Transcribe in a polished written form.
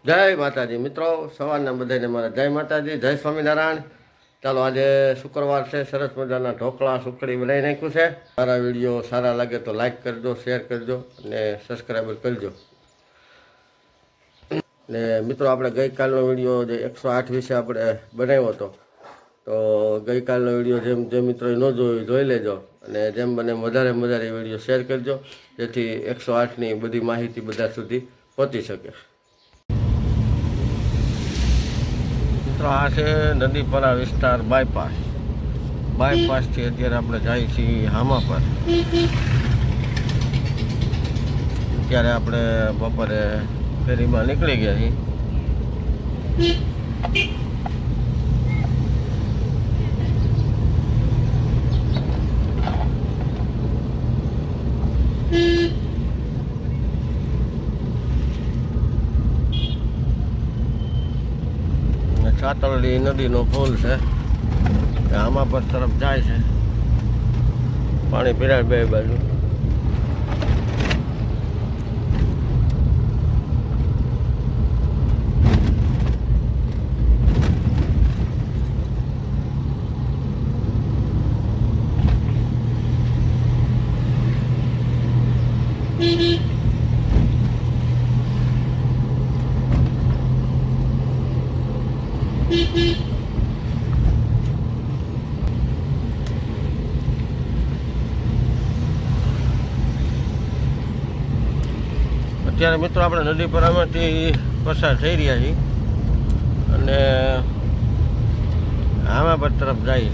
જય માતાજી મિત્રો, સવારના બધાને મારા જય માતાજી, જય સ્વામિનારાયણ. ચાલો, આજે શુક્રવાર છે, સરસ મજાના ઢોકળા સુખડી બનાવી નાખ્યું છે. મારા વિડીયો સારા લાગે તો લાઈક કરજો, શેર કરજો અને સબસ્ક્રાઈબર કરજો. ને મિત્રો, આપણે ગઈકાલનો વિડીયો જે 108 વિશે આપણે બનાવ્યો હતો, તો ગઈકાલનો વિડીયો જે મિત્રોએ ન જોયું જોઈ લેજો અને જેમ બને વધારે વિડીયો શેર કરજો, જેથી 108ની બધી માહિતી બધા સુધી પહોંચી શકે. મિત્રો, આ છે નદીપરા વિસ્તાર બાયપાસથી અત્યારે આપણે જઈએ છીએ હામા પર. અત્યારે આપણે બપોરે ફેરીમાં નીકળી ગયા છીએ. સાતલડી નદીનો પુલ છે, આમાં પર તરફ જાય છે. પાણી પીરાય બે બાજુ. અત્યારે મિત્રો આપણે નદીપરામાંથી પસાર થઈ રહ્યા છીએ અને આમાં પર તરફ જઈએ.